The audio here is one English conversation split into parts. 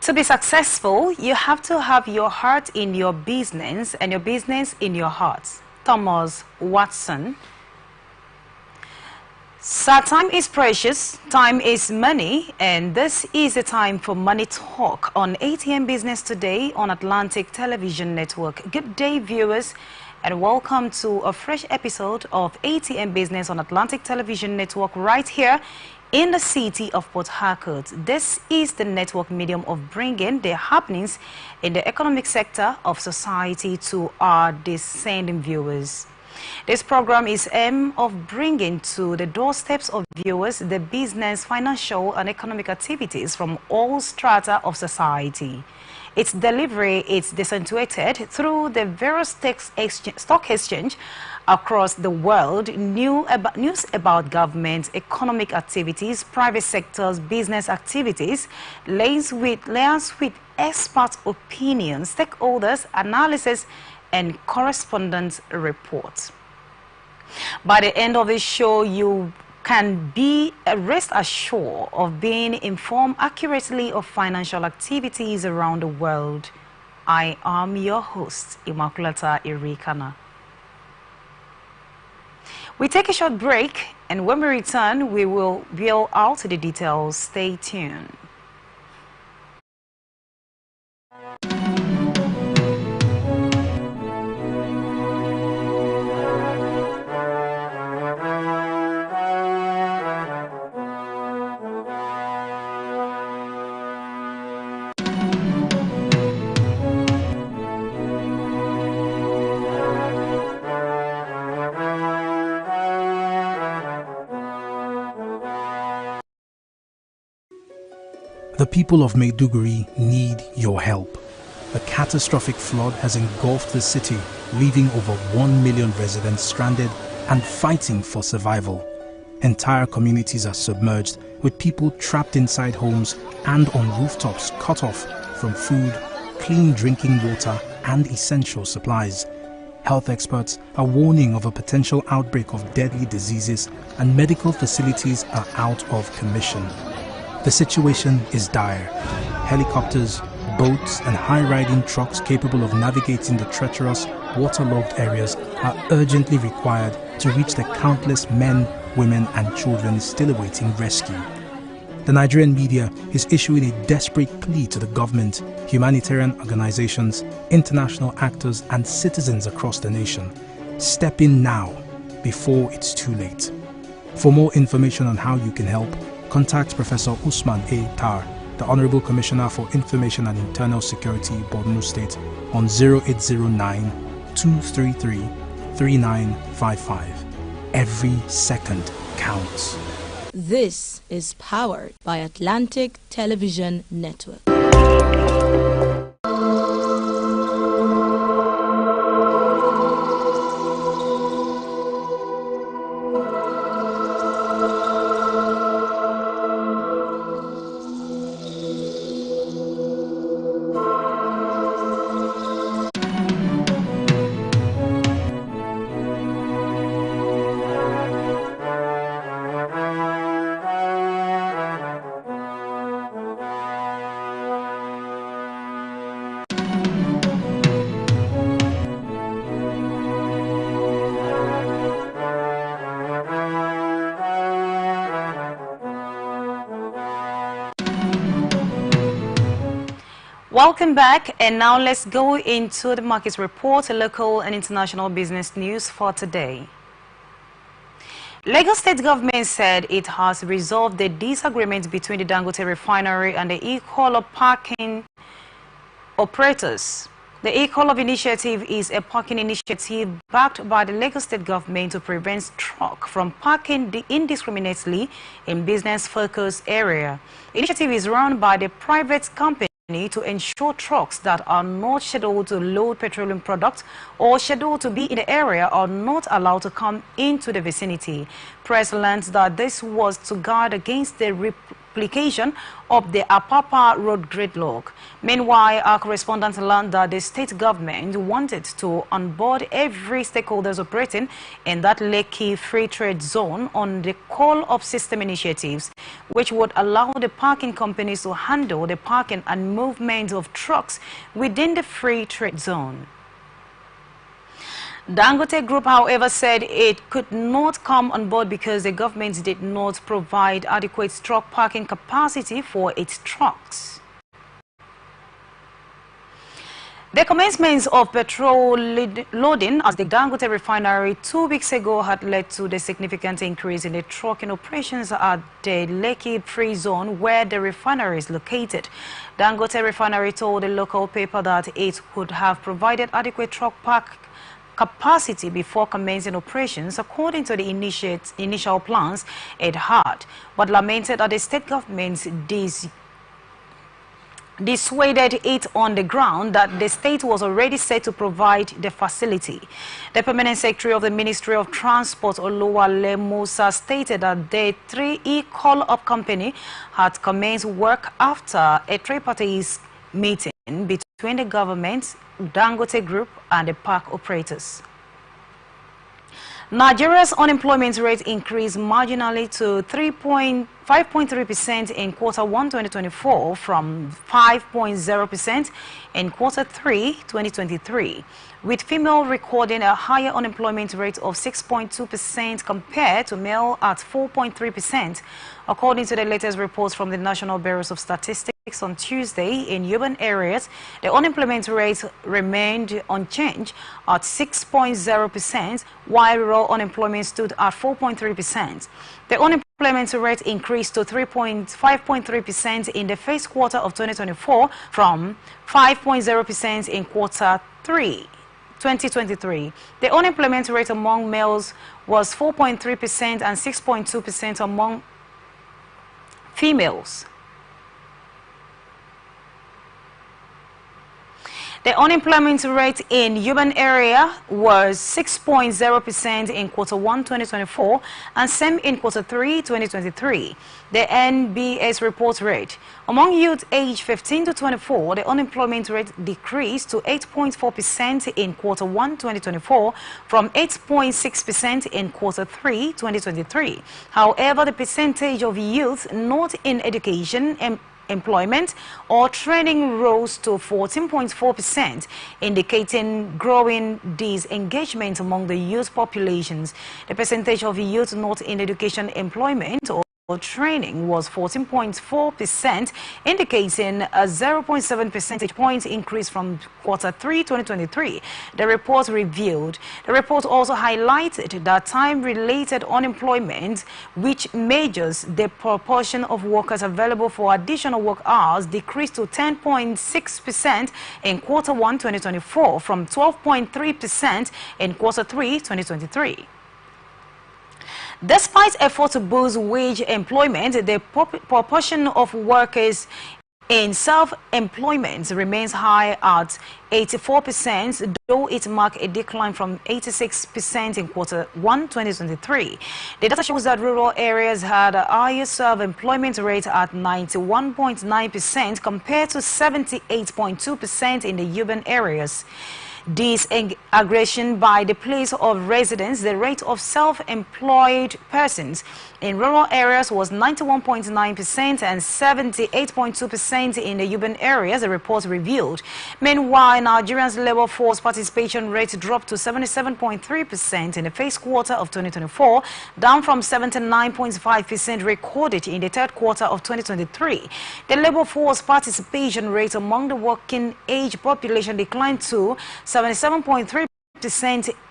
To be successful, you have to have your heart in your business and your business in your heart. Thomas Watson. So time is precious, time is money, and this is a time for Money Talk on ATN Business today on Atlantic Television Network. Good day, viewers, and welcome to a fresh episode of ATN Business on Atlantic Television Network right here in the city of Port Harcourt. This is the network medium of bringing the happenings in the economic sector of society to our descending viewers. This program is aimed of bringing to the doorsteps of viewers the business, financial and economic activities from all strata of society. Its delivery is disseminated through the various stock exchange across the world, news about government, economic activities, private sectors, business activities, layers with expert opinions, stakeholders, analysis, and correspondence reports. By the end of the show, you can be rest assured of being informed accurately of financial activities around the world. I am your host, Immaculata Irikana. We take a short break, and when we return, we will reveal out the details. Stay tuned. The people of Maiduguri need your help. A catastrophic flood has engulfed the city, leaving over 1 million residents stranded and fighting for survival. Entire communities are submerged, with people trapped inside homes and on rooftops cut off from food, clean drinking water and essential supplies. Health experts are warning of a potential outbreak of deadly diseases, and medical facilities are out of commission. The situation is dire. Helicopters, boats and high-riding trucks capable of navigating the treacherous, waterlogged areas are urgently required to reach the countless men, women and children still awaiting rescue. The Nigerian media is issuing a desperate plea to the government, humanitarian organizations, international actors and citizens across the nation. Step in now, before it's too late. For more information on how you can help, contact Professor Usman A. Tar, the Honorable Commissioner for Information and Internal Security, Borno State, on 0809-233-3955. Every second counts. This is powered by Atlantic Television Network. Welcome back, and now let's go into the market report, local and international business news for today. Lagos State government said it has resolved the disagreement between the Dangote refinery and the e-color parking operators. The e-color initiative is a parking initiative backed by the Lagos State government to prevent trucks from parking indiscriminately in business-focused area. The initiative is run by the private company to ensure trucks that are not scheduled to load petroleum products or scheduled to be in the area are not allowed to come into the vicinity. Press learned that this was to guard against the application of the Apapa Road gridlock. Meanwhile, our correspondent learned that the state government wanted to onboard every stakeholders operating in that Lekki Free Trade Zone on the call of system initiatives, which would allow the parking companies to handle the parking and movement of trucks within the Free Trade Zone. Dangote Group, however, said it could not come on board because the government did not provide adequate truck parking capacity for its trucks. The commencement of petrol loading at the Dangote refinery 2 weeks ago had led to the significant increase in the trucking operations at the Lekki Free Zone where the refinery is located. Dangote refinery told the local paper that it would have provided adequate truck park capacity before commencing operations according to the initial plans it had, but lamented that the state government dissuaded it on the ground that the state was already set to provide the facility. The permanent secretary of the Ministry of Transport, Oluwale Musa, stated that the 3E call-up company had commenced work after a tripartite meeting between the government, Dangote Group and the park operators. Nigeria's unemployment rate increased marginally to 5.3% in Q1 2024 from 5.0% in Q3 2023, with female recording a higher unemployment rate of 6.2% compared to male at 4.3%, according to the latest reports from the National Bureau of Statistics. On Tuesday, in urban areas, the unemployment rate remained unchanged at 6.0%, while rural unemployment stood at 4.3%. The unemployment rate increased to 5.3% in the first quarter of 2024 from 5.0% in Q3 2023. The unemployment rate among males was 4.3% and 6.2% among females. The unemployment rate in urban area was 6.0% in Q1 2024 and same in Q3 2023. The NBS report rate among youth aged 15 to 24, the unemployment rate decreased to 8.4% in Q1 2024 from 8.6% in Q3 2023. However, the percentage of youth not in education, employment or training rose to 14.4%, indicating growing disengagement among the youth populations. The percentage of youth not in education, employment or training was 14.4%, indicating a 0.7 percentage point increase from Q3 2023. The report revealed. The report also highlighted that time-related unemployment, which measures the proportion of workers available for additional work hours, decreased to 10.6% in Q1 2024 from 12.3% in Q3 2023. Despite efforts to boost wage employment, the proportion of workers in self-employment remains high at 84%, though it marked a decline from 86% in Q1 2023. The data shows that rural areas had a higher self-employment rate at 91.9% compared to 78.2% in the urban areas. Disaggregation by the place of residence, the rate of self-employed persons in rural areas was 91.9% and 78.2% in the urban areas, the report revealed. Meanwhile, Nigeria's labor force participation rate dropped to 77.3% in the first quarter of 2024, down from 79.5% recorded in the third quarter of 2023. The labor force participation rate among the working age population declined to 77.3%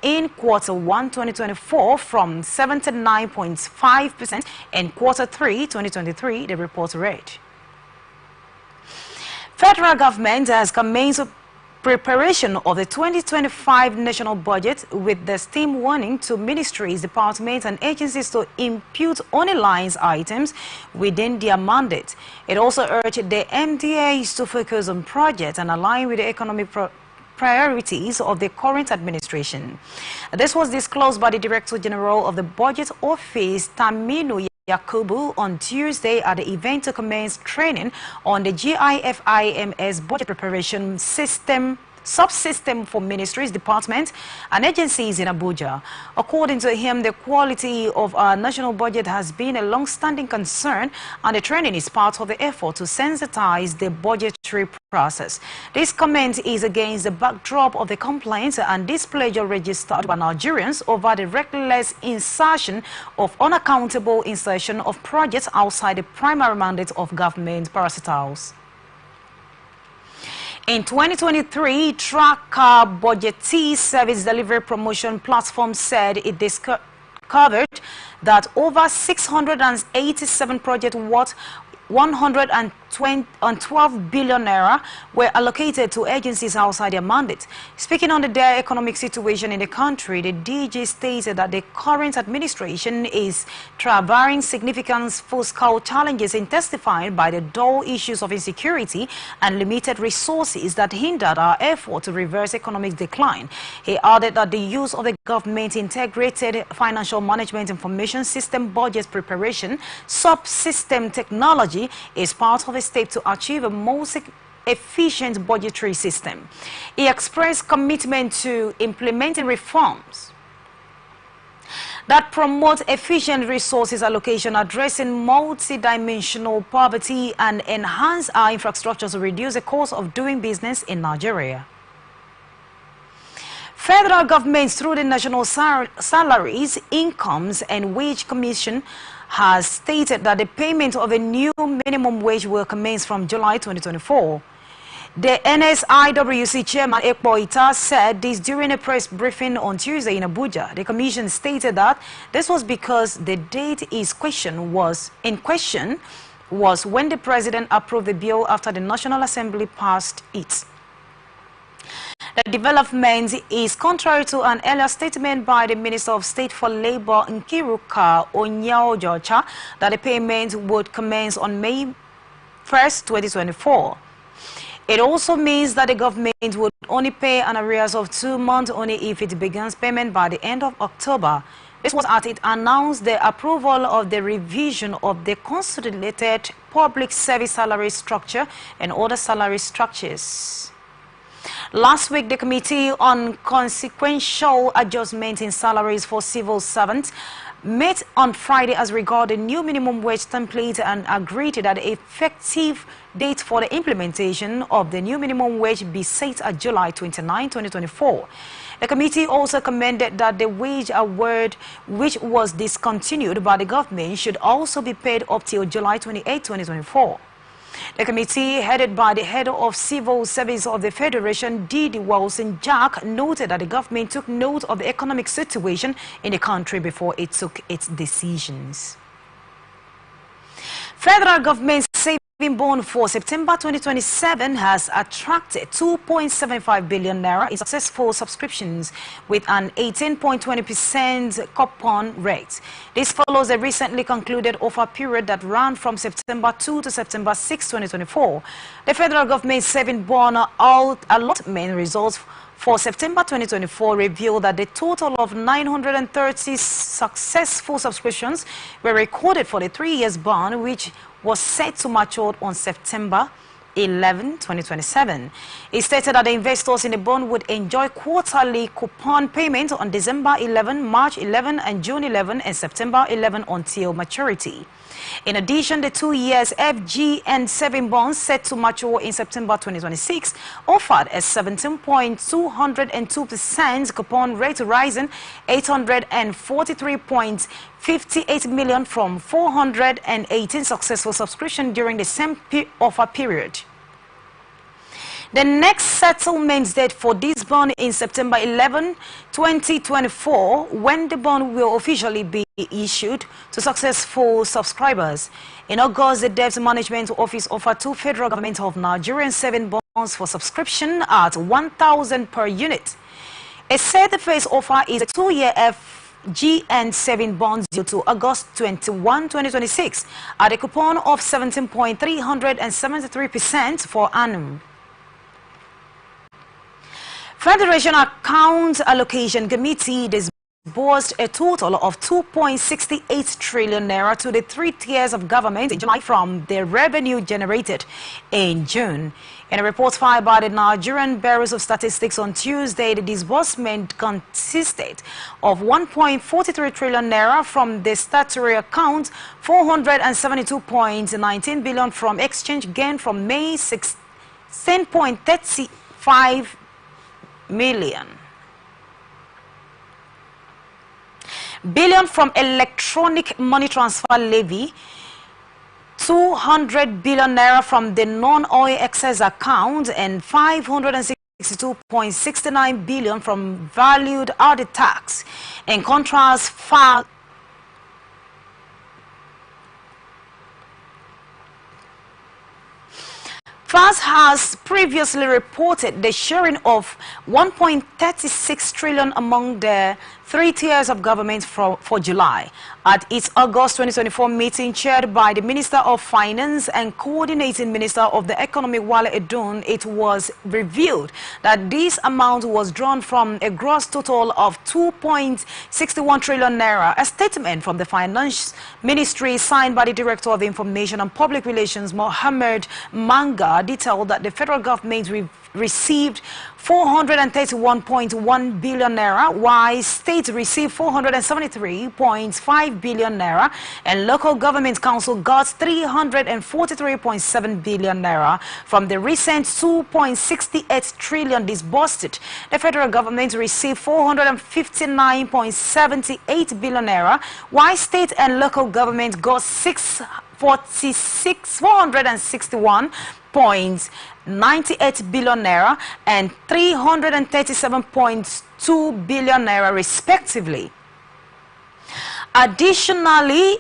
in Q1 2024 from 79.5% in Q3 2023, the report read. Federal government has commenced preparation of the 2025 national budget with the steam warning to ministries, departments and agencies to impute only lines items within their mandate. It also urged the MDAs to focus on projects and align with the economic priorities of the current administration. This was disclosed by the Director General of the Budget Office, Taminu Yakubu on Tuesday at the event to commence training on the GIFIMS budget preparation system subsystem for ministries, departments, and agencies in Abuja. According to him, the quality of our national budget has been a long-standing concern, and the training is part of the effort to sensitize the budgetary process. This comment is against the backdrop of the complaints and displeasure registered by Nigerians over the reckless insertion of unaccountable insertion of projects outside the primary mandate of government parastatals. In 2023, Tracker Budgetee Service Delivery Promotion Platform said it discovered that over 687 projects worth 112 billion naira were allocated to agencies outside their mandate. Speaking on the dire economic situation in the country, the DG stated that the current administration is traversing significant fiscal challenges, intensifying by the dull issues of insecurity and limited resources that hindered our effort to reverse economic decline. He added that the use of the government integrated financial management information system budget preparation subsystem technology is part of a step to achieve a more efficient budgetary system. He expressed commitment to implementing reforms that promote efficient resources allocation, addressing multidimensional poverty, and enhance our infrastructure to reduce the cost of doing business in Nigeria. Federal government, through the National Salaries, Incomes and Wage Commission, has stated that the payment of a new minimum wage will commence from July 2024. The NSIWC chairman Ekpo Ita said this during a press briefing on Tuesday in Abuja. The commission stated that this was because the date in question was when the president approved the bill after the National Assembly passed it. The development is contrary to an earlier statement by the Minister of State for Labor, Nkiruka Onyaojocha, that the payment would commence on May 1st, 2024. It also means that the government would only pay an arrears of 2 months only if it begins payment by the end of October. This was as it announced the approval of the revision of the consolidated public service salary structure and other salary structures. Last week, the Committee on Consequential Adjustment in Salaries for Civil Servants met on Friday as regard the new minimum wage template and agreed that the effective date for the implementation of the new minimum wage be set at July 29, 2024. The committee also commended that the wage award, which was discontinued by the government, should also be paid up till July 28, 2024. The committee, headed by the head of Civil Service of the Federation, Didi Wilson Jack, noted that the government took note of the economic situation in the country before it took its decisions. Federal government saving bond for September 2027 has attracted 2.75 billion naira in successful subscriptions with an 18.20% coupon rate. This follows a recently concluded offer period that ran from September 2 to September 6, 2024. The federal government saving bond allotment results for September 2024 revealed that the total of 930 successful subscriptions were recorded for the 3 years bond, which was set to mature on September 11, 2027. It stated that the investors in the bond would enjoy quarterly coupon payment on December 11, March 11, and June 11, and September 11 until maturity. In addition, the 2 years FGN7 bonds set to mature in September 2026 offered a 17.202% coupon rate, rising 843.58 million from 418 successful subscriptions during the same offer period. The next settlement date for this bond is September 11, 2024, when the bond will officially be issued to successful subscribers. In August, the Debt Management Office offered to Federal Government of Nigeria 7 bonds for subscription at 1,000 per unit. A third phase offer is a 2-year FGN7 bonds due to August 21, 2026 at a coupon of 17.373% per annum. Federation Account Allocation Committee disbursed a total of 2.68 trillion naira to the three tiers of government in July from the revenue generated in June. In a report filed by the Nigerian Bureau of Statistics on Tuesday, the disbursement consisted of 1.43 trillion naira from the statutory account, 472.19 billion from exchange gain from May, 16.35 million. Billion from electronic money transfer levy, 200 billion naira from the non-oil excess account, and 562.69 billion from valued added tax. In contrast, FAS has previously reported the sharing of 1.36 trillion among the three tiers of government for July. At its August 2024 meeting chaired by the Minister of Finance and Coordinating Minister of the Economy, Wale Edun, it was revealed that this amount was drawn from a gross total of 2.61 trillion naira. A statement from the Finance Ministry signed by the Director of Information and Public Relations, Mohammed Manga, detailed that the federal government received 431.1 billion naira, while states received 473.5 billion naira, and local government council got 343.7 billion naira from the recent 2.68 trillion disbursed. The federal government received 459.78 billion naira, while state and local government got 461.98 billion naira and 337.2 billion naira respectively. Additionally,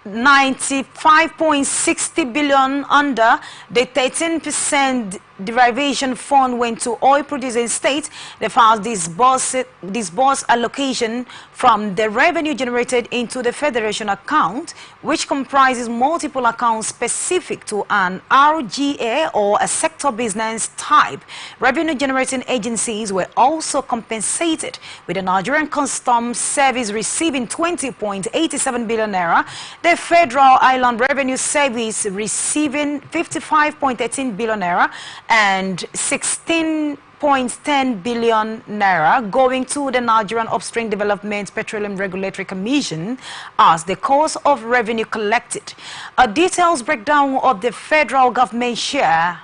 95.60 billion under the 13% derivation fund went to oil producing states. The FAS disbursed allocation from the revenue generated into the federation account, which comprises multiple accounts specific to an RGA or a sector business type. Revenue generating agencies were also compensated, with the Nigerian Customs Service receiving 20.87 billion naira, the Federal Island Revenue Service receiving 55.13 billion naira, and 16.10 billion naira going to the Nigerian Upstream Development Petroleum Regulatory Commission as the cost of revenue collected. A details breakdown of the federal government share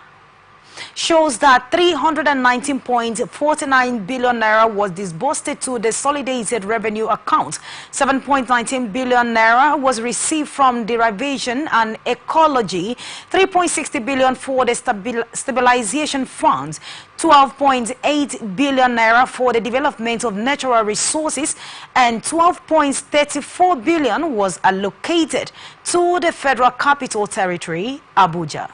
shows that 319.49 billion naira was disbursed to the Consolidated Revenue account. 7.19 billion naira was received from derivation and ecology, 3.60 billion for the stabilization funds, 12.8 billion naira for the development of natural resources, and 12.34 billion was allocated to the Federal Capital Territory, Abuja.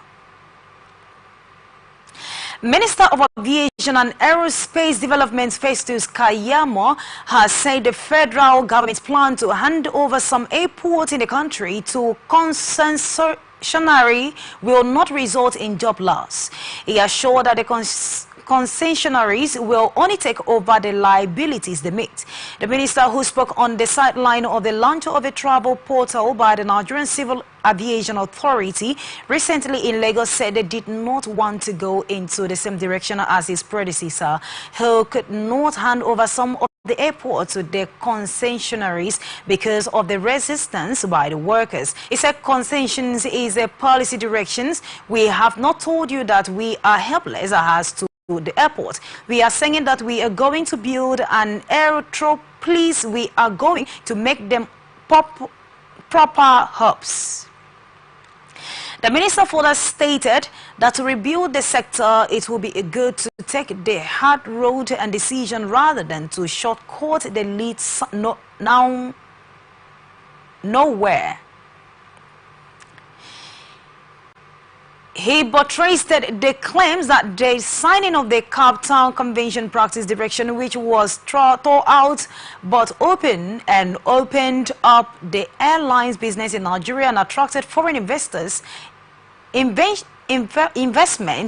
Minister of Aviation and Aerospace Development Festus Kayamo has said the federal government plans to hand over some airports in the country to concessionary will not result in job loss. He assured that the concessionaries will only take over the liabilities they meet. The minister, who spoke on the sideline of the launch of a travel portal by the Nigerian Civil Aviation Authority recently in Lagos, said they did not want to go into the same direction as his predecessor, who could not hand over some of the airport to the concessionaries because of the resistance by the workers. He said concessions is a policy directions. We have not told you that we are helpless as to the airport. We are saying that we are going to build an aerotropolis. We are going to make them proper hubs. The minister further stated that to rebuild the sector, it will be good to take the hard road and decision rather than to shortcut the leads nowhere. He buttressed the claims that the signing of the Cape Town Convention Practice Direction, which was tore out but opened up the airlines business in Nigeria and attracted foreign investors, investment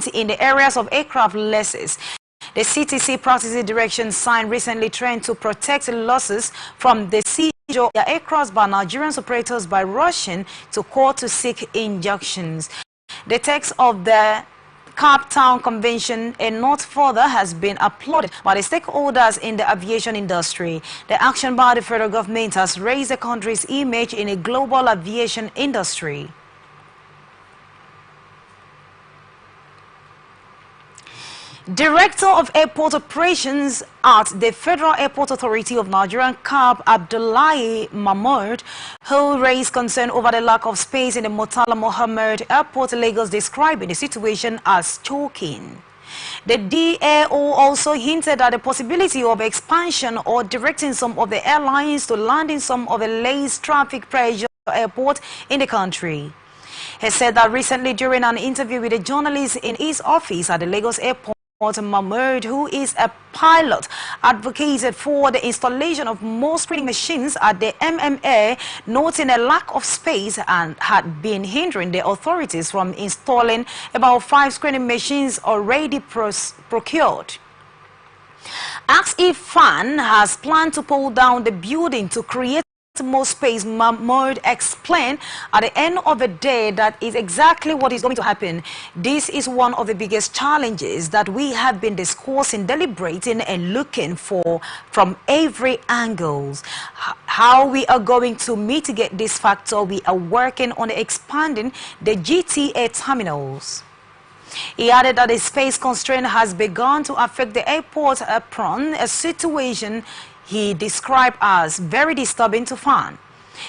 in the areas of aircraft leases. The CTC practices direction signed recently trying to protect losses from the seizure of aircraft by Nigerian operators by rushing to court to seek injunctions. The text of the Cape Town Convention, a note further, has been applauded by the stakeholders in the aviation industry. The action by the federal government has raised the country's image in a global aviation industry. Director of Airport Operations at the Federal Airport Authority of Nigeria, CAB, Abdullahi Mahmoud, who raised concern over the lack of space in the Murtala Mohammed Airport, Lagos, describing the situation as choking. The DAO also hinted at the possibility of expansion or directing some of the airlines to land in some of the least traffic pressure airports in the country. He said that recently during an interview with a journalist in his office at the Lagos Airport, Mahmoud, who is a pilot, advocated for the installation of more screening machines at the MMA, noting a lack of space and had been hindering the authorities from installing about 5 screening machines already procured. Asked if FAN has planned to pull down the building to create more space, Mahmoud explained at the end of the day that is exactly what is going to happen. This is one of the biggest challenges that we have been discussing, deliberating and looking for from every angle. How we are going to mitigate this factor. We are working on expanding the GTA terminals. He added that the space constraint has begun to affect the airport apron, a situation he described as very disturbing to FAN.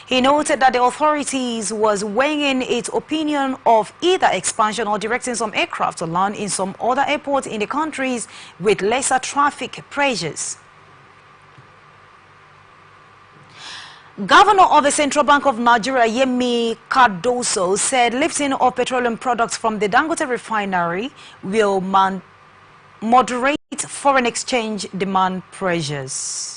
He noted that the authorities was weighing its opinion of either expansion or directing some aircraft to land in some other airports in the countries with lesser traffic pressures. Governor of the Central Bank of Nigeria, Yemi Cardoso, said lifting of petroleum products from the Dangote refinery will moderate foreign exchange demand pressures.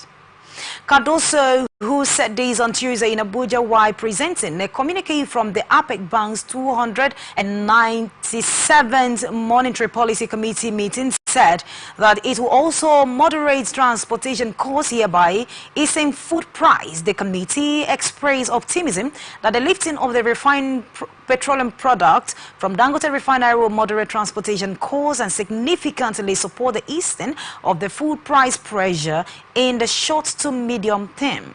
Cardoso, who said this on Tuesday in Abuja while presenting a communique from the APEC Bank's 297th Monetary Policy Committee meeting, said that it will also moderate transportation costs, hereby easing food price. The committee expressed optimism that the lifting of the refined petroleum product from Dangote refinery will moderate transportation costs and significantly support the easing of the food price pressure in the short to medium term.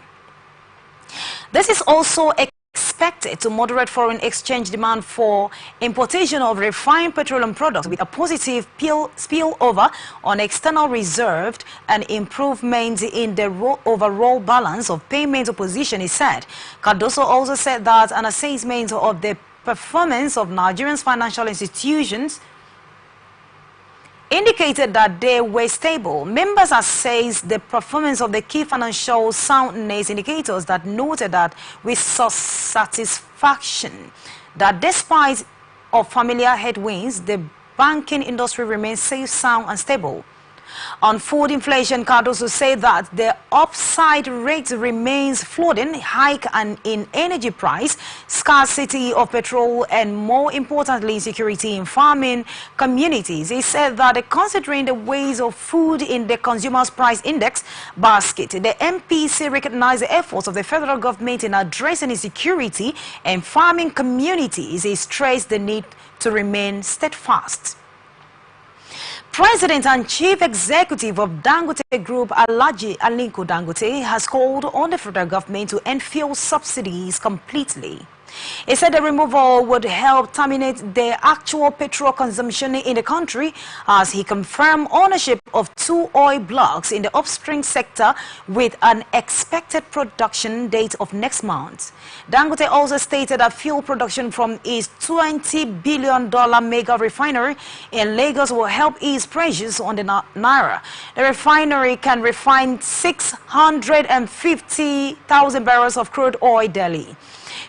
This is also expected to moderate foreign exchange demand for importation of refined petroleum products, with a positive spillover on external reserves and improvement in the overall balance of payment position, he said. Cardoso also said that an assessment of the performance of Nigeria's financial institutions indicated that they were stable. Members assessed the performance of the key financial soundness indicators that noted that with satisfaction that despite of familiar headwinds, the banking industry remains safe, sound and stable. On food inflation, Cardoso said that the upside rate remains floating, hike and in energy price, scarcity of petrol, and more importantly, insecurity in farming communities. He said that considering the weight of food in the consumer's price index basket, the MPC recognized the efforts of the federal government in addressing insecurity and farming communities. He stressed the need to remain steadfast. President and Chief Executive of Dangote Group, Alhaji Aliko Dangote, has called on the federal government to end fuel subsidies completely. He said the removal would help terminate the actual petrol consumption in the country, as he confirmed ownership of 2 oil blocks in the upstream sector with an expected production date of next month. Dangote also stated that fuel production from his $20 billion mega refinery in Lagos will help ease pressures on the naira. The refinery can refine 650,000 barrels of crude oil daily.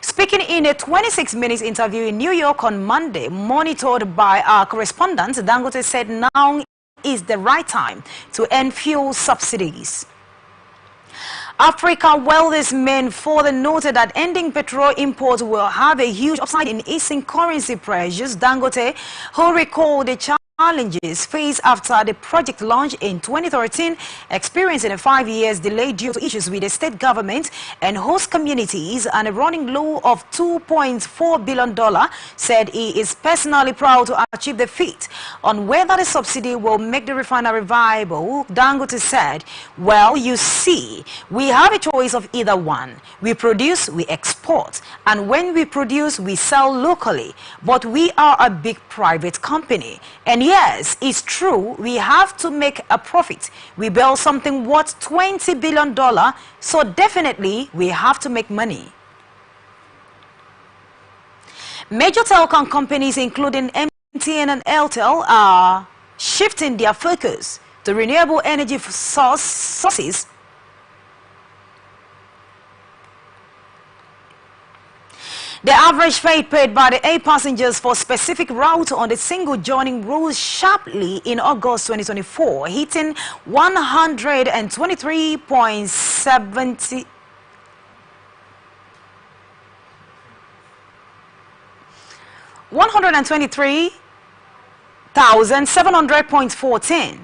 Speaking in a 26-minute interview in New York on Monday, monitored by our correspondent, Dangote said now is the right time to end fuel subsidies. Africa wealthiest men further noted that ending petrol imports will have a huge upside in easing currency pressures. Dangote, who recalled the challenges faced after the project launched in 2013, experiencing a 5 years delay due to issues with the state government and host communities and a running low of $2.4 billion, said he is personally proud to achieve the feat. On whether the subsidy will make the refinery viable, Dangote said, "Well, you see, we have a choice of either one. We produce, we export, and when we produce, we sell locally. But we are a big private company. And yes, it's true, we have to make a profit. We build something worth $20 billion, so definitely we have to make money." Major telecom companies, including MTN and Airtel, are shifting their focus to renewable energy sources. The average fare paid by the 8 passengers for specific route on the single joining rose sharply in August 2024, hitting 123.70. 123,700.14.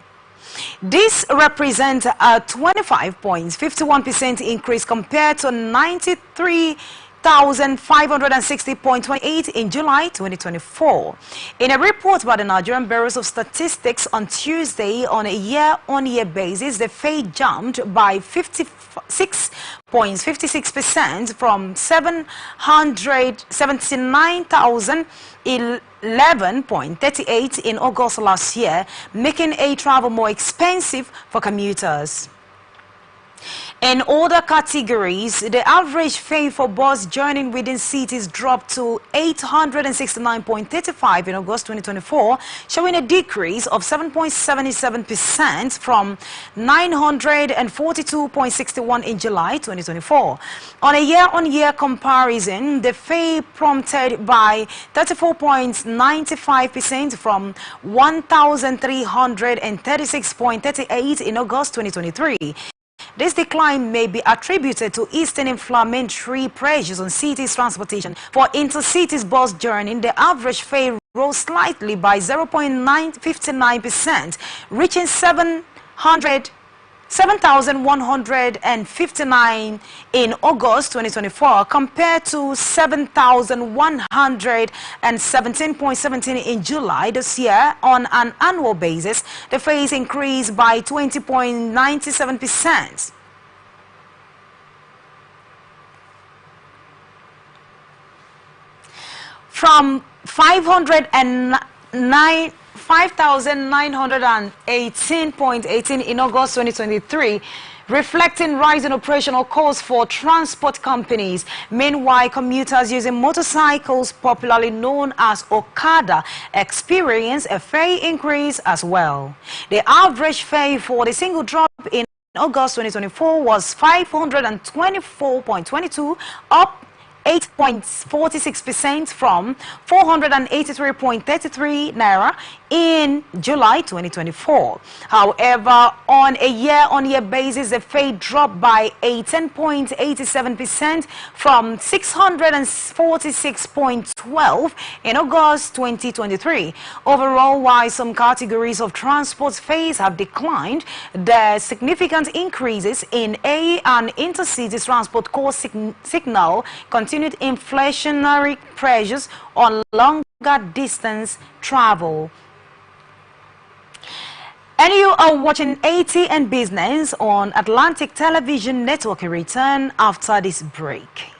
This represents a 25.51% increase compared to 93,560.28 in July 2024. In a report by the Nigerian Bureau of Statistics on Tuesday, on a year-on-year basis, the fare jumped by 56.56% from 779,011.38 in August last year, making air travel more expensive for commuters. In other categories, the average fare for bus joining within cities dropped to 869.35 in August 2024, showing a decrease of 7.77% from 942.61 in July 2024. On a year-on-year comparison, the fare plummeted by 34.95% from 1,336.38 in August 2023. This decline may be attributed to eastern inflammatory pressures on cities' transportation. For intercities bus journey, the average fare rose slightly by 0.59%, reaching 7,159 in August 2024 compared to 7,117.17 in July this year. On an annual basis, the fares increased by 20.97%. From 5,918.18 in August 2023, reflecting rising operational costs for transport companies. Meanwhile, commuters using motorcycles, popularly known as Okada, experienced a fare increase as well. The average fare for the single drop in August 2024 was 524.22, up 8.46% from 483.33 naira in July 2024. However, on a year-on-year basis, the fare dropped by 18.87% from 646.12 in August 2023. Overall, while some categories of transport fares have declined, the significant increases in air and intercity transport costs signal continued inflationary pressures on longer distance travel. And you are watching ATN Business on Atlantic Television Network. A return after this break.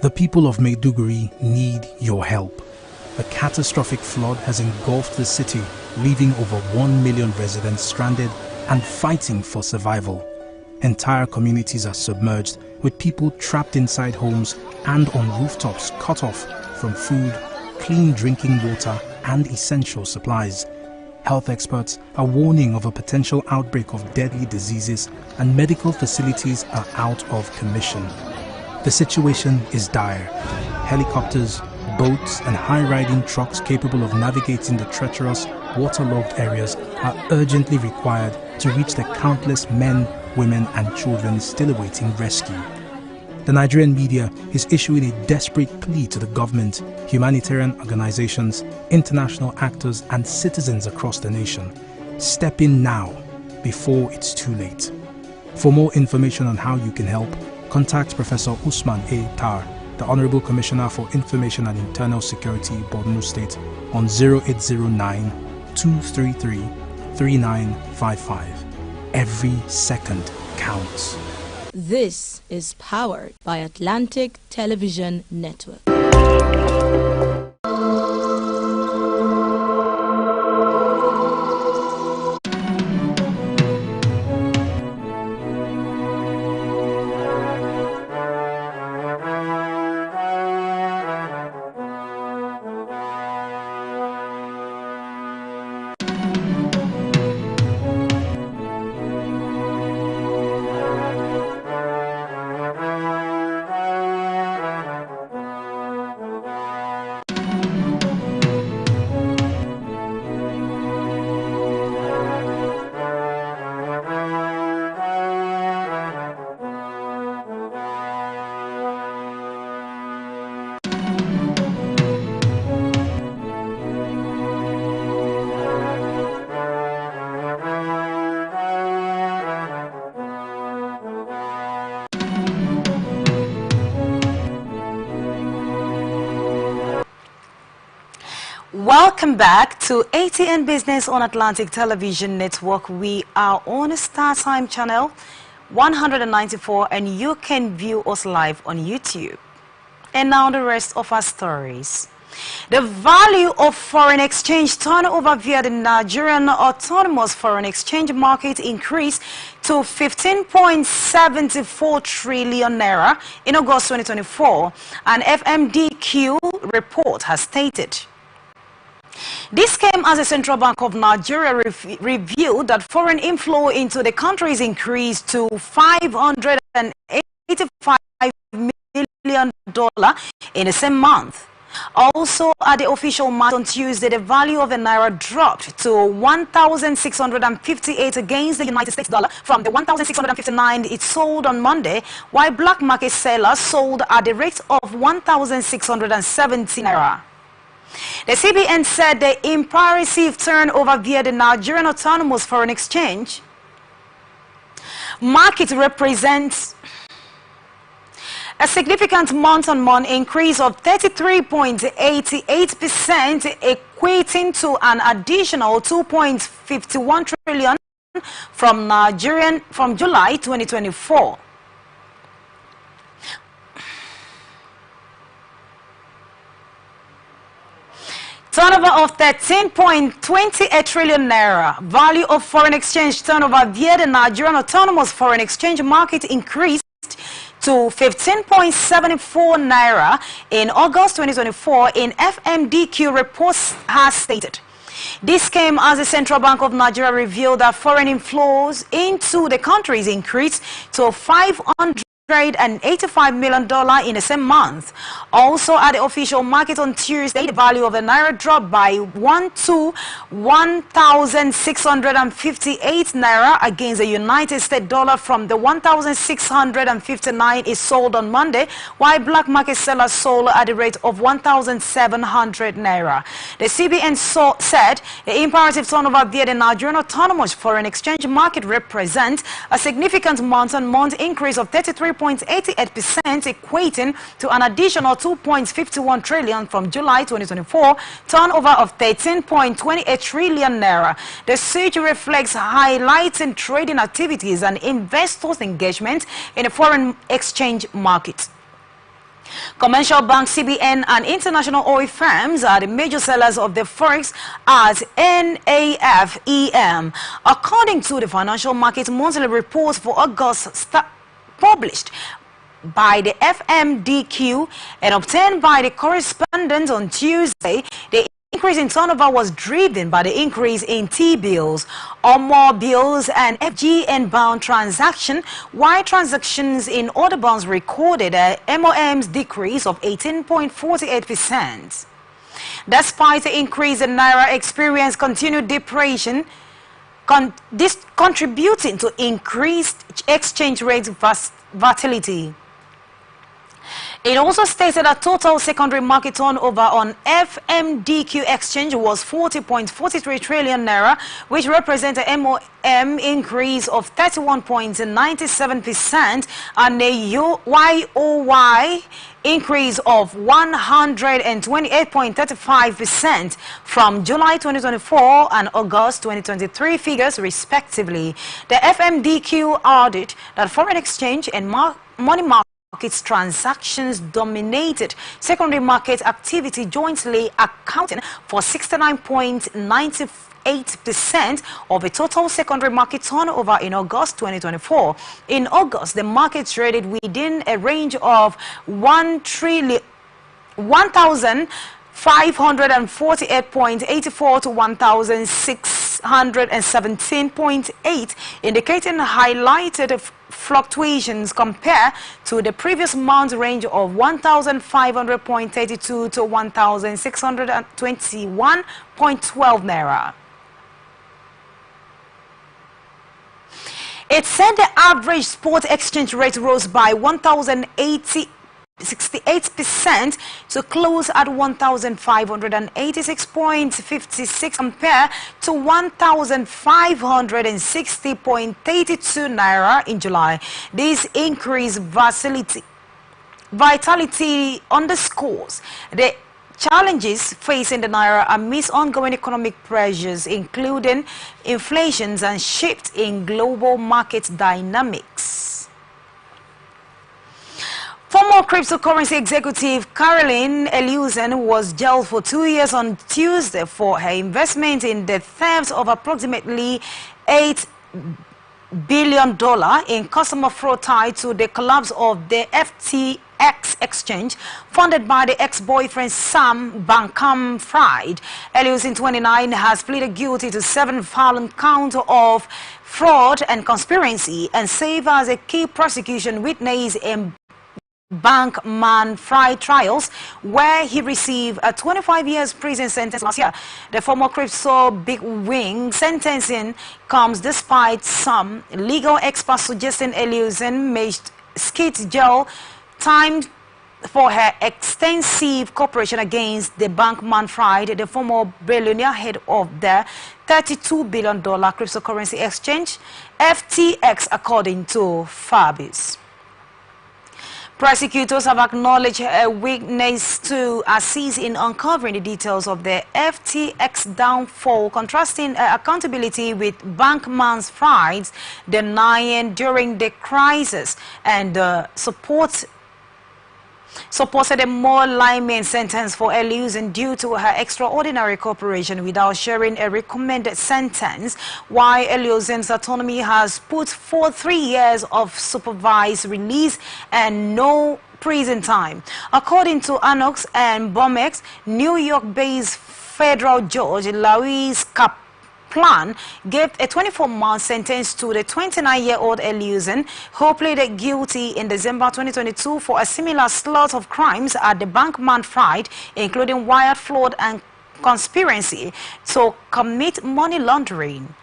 The people of Maiduguri need your help. A catastrophic flood has engulfed the city, leaving over 1 million residents stranded and fighting for survival. Entire communities are submerged, with people trapped inside homes and on rooftops cut off from food, clean drinking water and essential supplies. Health experts are warning of a potential outbreak of deadly diseases, and medical facilities are out of commission. The situation is dire. Helicopters, boats and high-riding trucks capable of navigating the treacherous, waterlogged areas are urgently required to reach the countless men, women and children still awaiting rescue. The Nigerian media is issuing a desperate plea to the government, humanitarian organizations, international actors and citizens across the nation. Step in now, before it's too late. For more information on how you can help, contact Professor Usman A. Tar, the Honorable Commissioner for Information and Internal Security, Borno State, on 0809-233-3955. Every second counts. This is powered by Atlantic Television Network. Welcome back to Atn Business on Atlantic Television Network. We are on StarTimes channel 194 and you can view us live on YouTube. And now the rest of our stories. The value of foreign exchange turnover via the Nigerian Autonomous Foreign Exchange Market increased to 15.74 trillion naira in August 2024, an FMDQ report has stated. This came as the Central Bank of Nigeria revealed that foreign inflow into the country is increased to $585 million in the same month. Also, at the official market on Tuesday, the value of the naira dropped to 1,658 against the United States dollar from the 1,659 it sold on Monday, while black market sellers sold at the rate of 1,670 naira. The CBN said the impressive turnover via the Nigerian Autonomous Foreign Exchange market represents a significant month-on-month increase of 33.88%, equating to an additional 2.51 trillion from July 2024. Turnover of 13.28 trillion naira. Value of foreign exchange turnover via the Nigerian Autonomous Foreign Exchange Market increased to 15.74 naira in August 2024 in FMDQ reports has stated. This came as the Central Bank of Nigeria revealed that foreign inflows into the countries increased to $585 million in the same month. Also, at the official market on Tuesday, the value of the naira dropped by 1,658 naira against the United States dollar from the 1,659 it sold on Monday, while black market sellers sold at the rate of 1,700 naira. The CBN said the imperative turnover via the Nigerian Autonomous Foreign Exchange Market represents a significant month-on-month increase of 33.88%, equating to an additional 2.51 trillion from July 2024, turnover of 13.28 trillion naira. The surge reflects highlighting trading activities and investors' engagement in the foreign exchange market. Commercial banks, CBN and international oil firms are the major sellers of the forex as NAFEM. According to the Financial Market Monthly Report for August published by the FMDQ and obtained by the correspondent on Tuesday, the increase in turnover was driven by the increase in T-bills, OMO bills, and FGN-bound transaction, while transactions in other bonds recorded a MOM's decrease of 18.48%. Despite the increase in Naira experienced continued depreciation, this contributing to increased exchange rate volatility. It also stated that total secondary market turnover on FMDQ exchange was 40.43 trillion naira, which represents a MOM increase of 31.97% and a YOY increase of 128.35% from July 2024 and August 2023 figures respectively. The FMDQ added that foreign exchange and money markets transactions dominated secondary market activity, jointly accounting for 69.98% of the total secondary market turnover in August 2024. In August, the market traded within a range of 1,548.84 to 1,617.8, indicating highlighted fluctuations compared to the previous month's range of 1,500.32 to 1,621.12 naira. It said the average spot exchange rate rose by 1,068% to close at 1,586.56 compared to 1,560.32 naira in July. This increased vitality underscores the challenges facing the Naira amidst ongoing economic pressures, including inflation and shifts in global market dynamics. Former cryptocurrency executive Caroline Eleusen was jailed for 2 years on Tuesday for her investment in the theft of approximately $8 billion in customer fraud tied to the collapse of the FTX exchange funded by the ex-boyfriend Sam Bankman-Fried. Eleusen, 29, has pleaded guilty to 7 violent counts of fraud and conspiracy and served as a key prosecution witness in Bankman-Fried trials, where he received a 25 years prison sentence last year. The former crypto bigwig sentencing comes despite some legal experts suggesting Eleusen may skip jail time for her extensive cooperation against the Bankman-Fried, the former billionaire head of the $32 billion cryptocurrency exchange FTX, according to Fabis. Prosecutors have acknowledged a weakness to assist in uncovering the details of the FTX downfall, contrasting accountability with Bankman-Fried's denying during the crisis, and supported a more lenient sentence for Eleusen due to her extraordinary cooperation without sharing a recommended sentence, while Eleusen's attorney has put forth 3 years of supervised release and no prison time. According to Anox and Bomex, New York-based federal judge Louis Kaplan gave a 24-month sentence to the 29-year-old Eleusen, who pleaded guilty in December 2022 for a similar slate of crimes at the Bankman-Fried, including wire fraud and conspiracy to commit money laundering.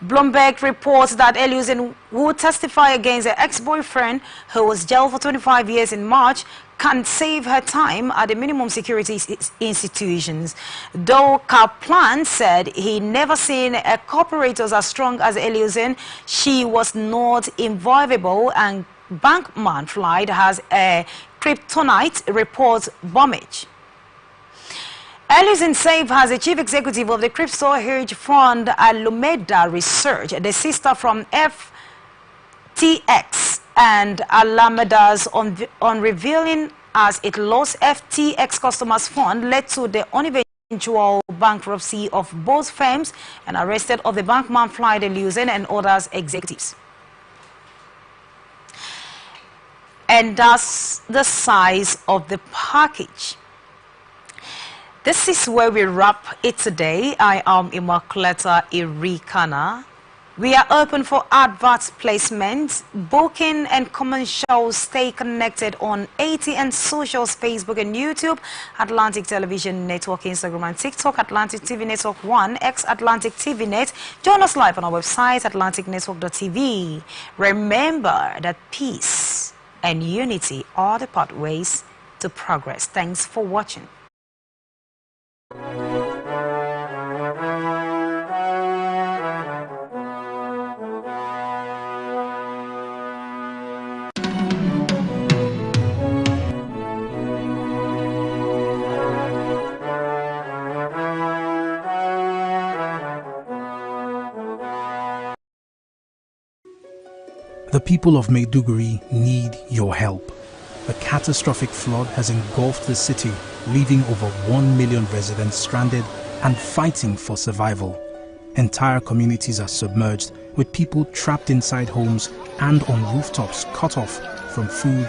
Bloomberg reports that Eleusen would testify against her ex-boyfriend, who was jailed for 25 years in March, can save her time at the minimum security institutions. Though Kaplan said he never seen a corporators as strong as Eleusen, she was not inviolable, and Bankman-Fried has a kryptonite, reports Bombage. Eleusen served as the chief executive of the crypto hedge fund Alameda Research, the sister from FTX, and Alameda's on revealing as it lost FTX customers' fund led to the uneventual bankruptcy of both firms and arrested of the Bankman-Fried, Eleusen, and others executives. And that's the size of the package. This is where we wrap it today. I am Immaculata Irikana. We are open for advert placements, booking and commercials. Stay connected on ATN socials, Facebook and YouTube, Atlantic Television Network, Instagram and TikTok, Atlantic TV Network 1, X Atlantic TV Net. Join us live on our website, atlanticnetwork.tv. Remember that peace and unity are the pathways to progress. Thanks for watching. The people of Maiduguri need your help. A catastrophic flood has engulfed the city, leaving over 1 million residents stranded and fighting for survival. Entire communities are submerged, with people trapped inside homes and on rooftops cut off from food,